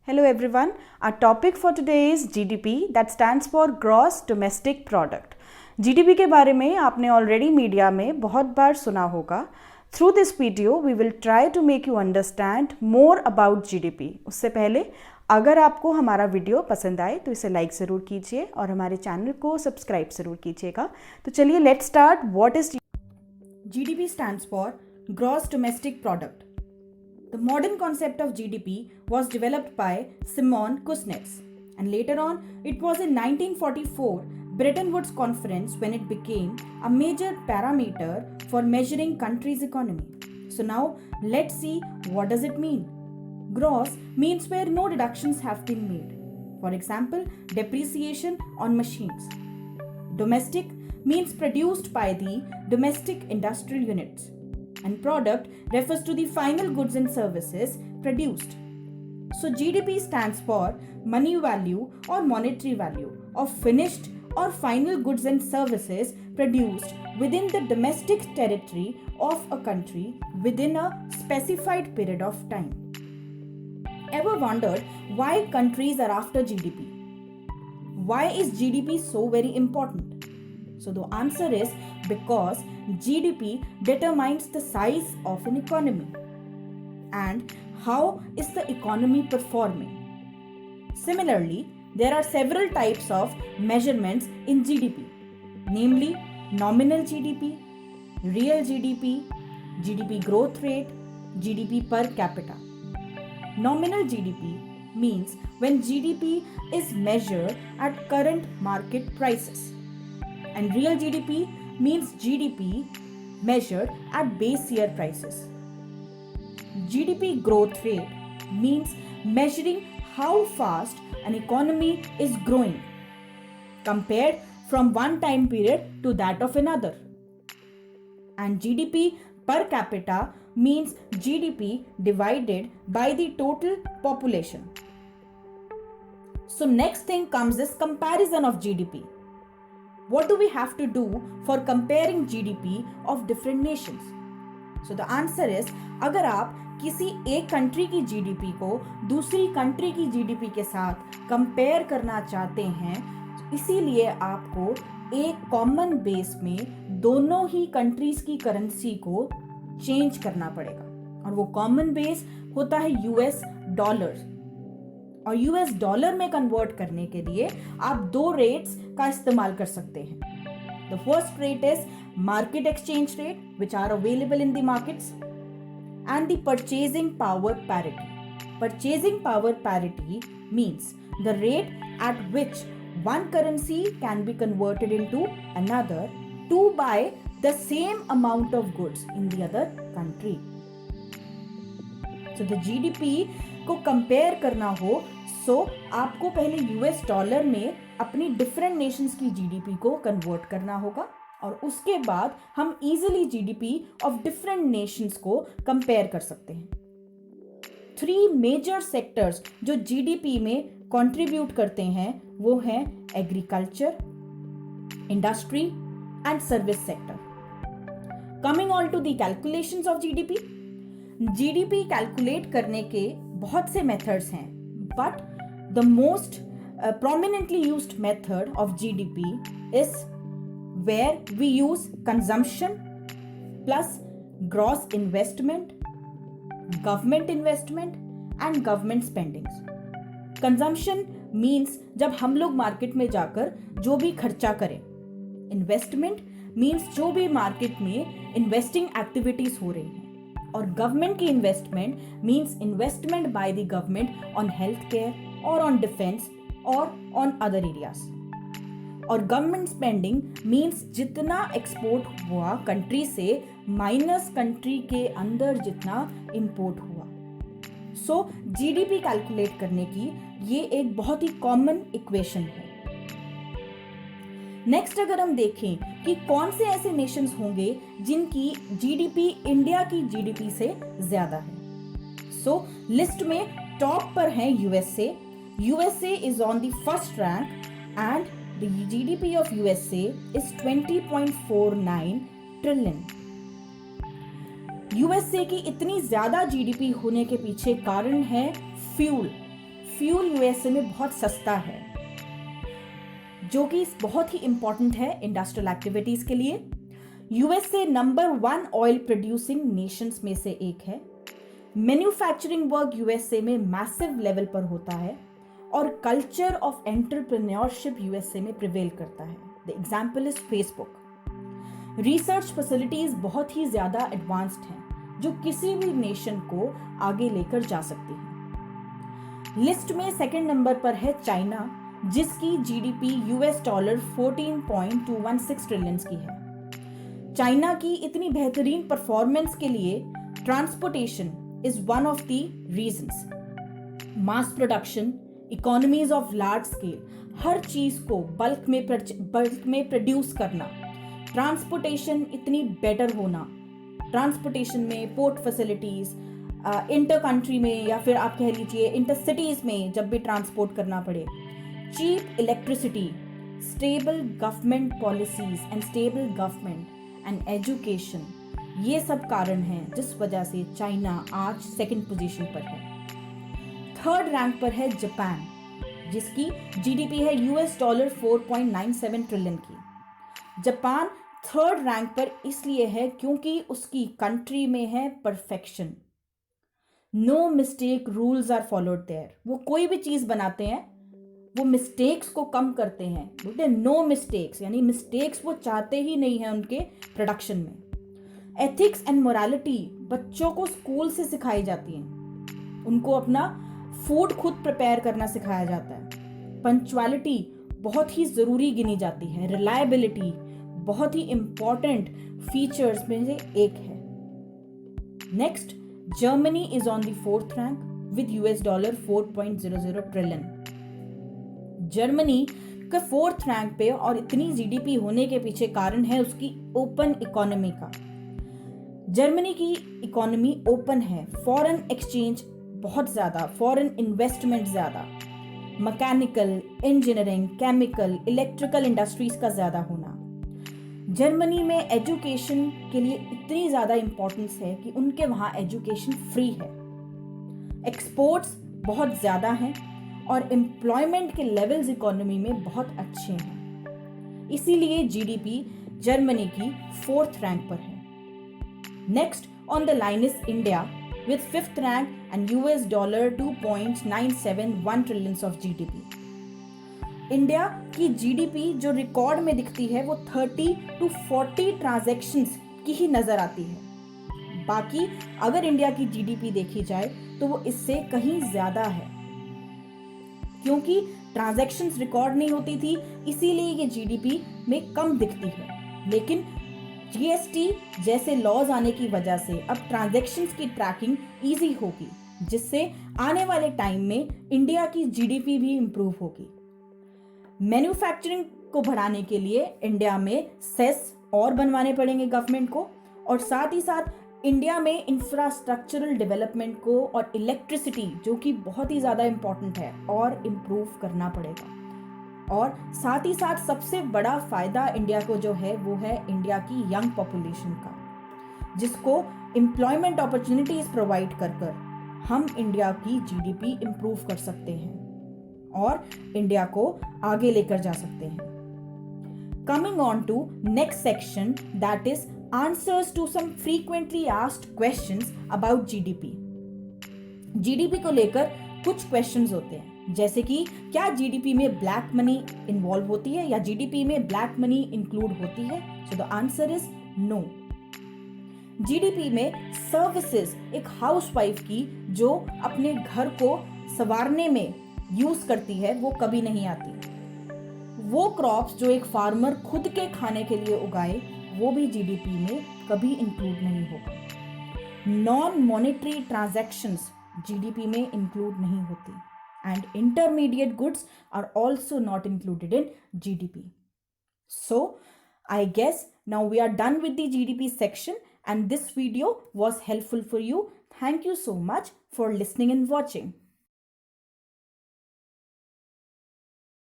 Hello everyone. Our topic for today is GDP, that stands for Gross Domestic Product. GDP के बारे में आपने already media में बहुत बार सुना होगा. Through this video, we will try to make you understand more about GDP. उससे पहले अगर आपको हमारा वीडियो पसंद आए तो इसे लाइक ज़रूर कीजिए और हमारे चैनल को सब्सक्राइब ज़रूर कीजिएगा. तो चलिए let's start. What is GDP stands for Gross Domestic Product. The modern concept of GDP was developed by Simon Kuznets, and later on it was in 1944 Bretton Woods Conference when it became a major parameter for measuring country's economy. So now let's see, what does it mean? Gross means where no deductions have been made. For example, depreciation on machines. Domestic means produced by the domestic industrial units. And product refers to the final goods and services produced. So GDP stands for money value or monetary value of finished or final goods and services produced within the domestic territory of a country within a specified period of time. Ever wondered why countries are after GDP? Why is GDP so very important? So the answer is because GDP determines the size of an economy and how is the economy performing. Similarly, there are several types of measurements in GDP, namely nominal GDP, real GDP, GDP growth rate, GDP per capita. Nominal GDP means when GDP is measured at current market prices. And real GDP means GDP measured at base year prices. GDP growth rate means measuring how fast an economy is growing compared from one time period to that of another. And GDP per capita means GDP divided by the total population. So next thing comes this comparison of GDP. What do we have to do for comparing GDP of different nations? So the answer is, अगर आप किसी एक country की GDP को दूसरी country की GDP के साथ कंपेयर करना चाहते हैं, इसीलिए आपको एक कॉमन बेस में दोनों ही कंट्रीज की करेंसी को चेंज करना पड़ेगा. और वो कॉमन बेस होता है US डॉलर. और US डॉलर में कन्वर्ट करने के लिए आप दो रेट्स का इस्तेमाल कर सकते हैं. The first rate is market exchange rate which are available in the markets and the purchasing power parity. Purchasing power parity means the rate at which one currency can be converted into another to buy the same amount of goods in the other country. So the GDP को compare करना हो so आपको पहले US dollar में अपनी different nations की GDP को convert करना होगा और उसके बाद हम easily GDP of different nations को कंपेयर कर सकते हैं. 3 मेजर सेक्टर्स जो GDP में कंट्रीब्यूट करते हैं वो हैं agriculture, industry and service sector. Coming on to the calculations of GDP. GDP calculate करने के बहुत से मेथड्स हैं, but the most prominently used method of GDP is where we use consumption plus gross investment, government investment and government spendings. Consumption means जब हम लोग market में जाकर जो भी खर्चा करें. Investment means जो भी मार्केट में इन्वेस्टिंग एक्टिविटीज हो रही हैं. और गवर्नमेंट की investment means investment by the government on health care और ऑन डिफेंस और ऑन अदर एरियाज. और गवर्नमेंट स्पेंडिंग मीन्स जितना एक्सपोर्ट हुआ कंट्री से माइनस कंट्री के अंदर जितना इंपोर्ट हुआ. सो GDP कैलकुलेट करने की ये एक बहुत ही कॉमन इक्वेशन है. नेक्स्ट अगर हम देखें कि कौन से ऐसे नेशंस होंगे जिनकी GDP इंडिया की GDP से ज्यादा है. सो लिस्ट में टॉप पर है USA. USA is on the first rank and the GDP of USA is 20.49 trillion. USA की इतनी ज्यादा GDP होने के पीछे कारण है फ्यूल. फ्यूल यूएसए में बहुत सस्ता है, जो कि बहुत ही इंपॉर्टेंट है इंडस्ट्रियल एक्टिविटीज के लिए। USA number 1 oil producing Nations में से एक है। मैन्युफैक्चरिंग वर्क यूएसए में मैसिव लेवल पर होता है और कल्चर ऑफ एंटरप्रेन्योरशिप यूएसए में प्रिवेल करता है। The example is Facebook. Research facilities बहुत ही ज्यादा एडवांस्ड हैं, जो किसी भी नेशन को आगे लेकर जा सकती हैं। लिस्ट में सेकंड नंबर पर है चाइना, जिसकी जीडीपी $14.216 ट्रिलियन की है। चाइना की इतनी बेहतरीन परफॉर्मेंस के लिए transportation is one of the reasons. Mass production, economies of large scale, हर चीज को बल्क में प्रोड्यूस करना, ट्रांसपोर्टेशन इतनी बेटर होना, ट्रांसपोर्टेशन में पोर्ट फैसिलिटीज, इंटर कंट्री में या फिर आप कह लीजिए इंटर सिटीज में जब भी ट्रांसपोर्ट करना पड़े, cheap electricity, stable government policies and stable government and education, ये सब कारण हैं जिस वजह से चाइना आज सेकंड पोजीशन पर है। थर्ड रैंक पर है जापान, जिसकी जीडीपी है $4.97 ट्रिलियन की। जापान थर्ड रैंक पर इसलिए है क्योंकि उसकी कंट्री में है perfection. No mistake rules are followed there. वो कोई भी चीज बनाते हैं, वो मिस्टेक्स को कम करते हैं, बोलते हैं नो मिस्टेक्स, यानी मिस्टेक्स वो चाहते ही नहीं है उनके प्रोडक्शन में। एथिक्स एंड मोरालिटी बच्चों को स्कूल से सिखाई जाती है, उनको अपना फूड खुद प्रिपेयर करना सिखाया जाता है। पंक्चुअलिटी बहुत ही ज़रूरी गिनी जाती है। रिलायबिलिटी बहुत ही इंपॉर्टेंट फीचर्स में से एक है। Next, Germany is on the fourth rank with $4.00 trillion. Germany का फोर्थ रैंक पे और इतनी जीडीपी होने के पीछे कारण है उसकी ओपन इकोनॉमी का। जर्मनी की इकोनॉमी ओपन है, फॉरेन एक्सचेंज बहुत ज़्यादा, फॉरेन इन्वेस्टमेंट ज़्यादा, mechanical, engineering, chemical, electrical industries का ज़्यादा होना। जर्मनी में एजुकेशन के लिए इतनी ज़्यादा इंपॉर्टेंस है कि उनके वहाँ एजुकेशन फ्री है। एक्सपोर्ट्स बहुत ज़्यादा हैं और एम्प्लॉयमेंट के लेवल्स इकोनॉमी में बहुत अच्छे हैं, इसीलिए जीडीपी जर्मनी की फोर्थ रैंक पर है। Next on the line is India with 5th rank and $2.971 trillion of GDP. India की जीडीपी जो रिकॉर्ड में दिखती है वो 30 to 40 ट्रांजैक्शंस की ही नजर आती है। बाकी अगर इंडिया की जीडीपी देखी जाए तो वो इससे कहीं ज्यादा है, क्योंकि ट्रांजैक्शंस रिकॉर्ड नहीं होती थी, इसीलिए ये जीडीपी में कम दिखती है। लेकिन जीएसटी जैसे लॉज आने की वजह से अब ट्रांजैक्शंस की ट्रैकिंग इजी होगी, जिससे आने वाले टाइम में इंडिया की जीडीपी भी इंप्रूव होगी। मैन्युफैक्चरिंग को बढ़ाने के लिए इंडिया में सेस और बनवाने पड़ेंगे गवर्नमेंट को, और साथ ही साथ इंडिया में इंफ्रास्ट्रक्चरल डेवलपमेंट को और इलेक्ट्रिसिटी, जो कि बहुत ही ज़्यादा इंपॉर्टेंट है, और इम्प्रूव करना पड़ेगा। और साथ ही साथ सबसे बड़ा फायदा इंडिया को जो है वो है इंडिया की यंग पॉपुलेशन का, जिसको एम्प्लॉयमेंट अपॉर्चुनिटीज प्रोवाइड कर हम इंडिया की जीडीपी इंप्रूव कर सकते हैं और इंडिया को आगे लेकर जा सकते हैं। Coming on to next section, that is answers to some frequently asked questions about GDP. GDP को लेकर कुछ क्वेश्चंस होते हैं, जैसे कि क्या जीडीपी में ब्लैक मनी इन्वॉल्व होती है या जीडीपी में ब्लैक मनी इंक्लूड होती है? So the answer is no. GDP में सर्विसेज एक हाउसवाइफ की जो अपने घर को संवारने में यूज करती है वो कभी नहीं आती। वो क्रॉप्स जो एक फार्मर खुद के खाने के लिए उगाए वो भी जीडीपी में कभी इंक्लूड नहीं होगा। नॉन मॉनेटरी ट्रांजैक्शंस जीडीपी में इंक्लूड नहीं होती, and intermediate goods are also not included in GDP. So, I guess now we are done with the GDP section and this video was helpful for you. Thank you so much for listening and watching.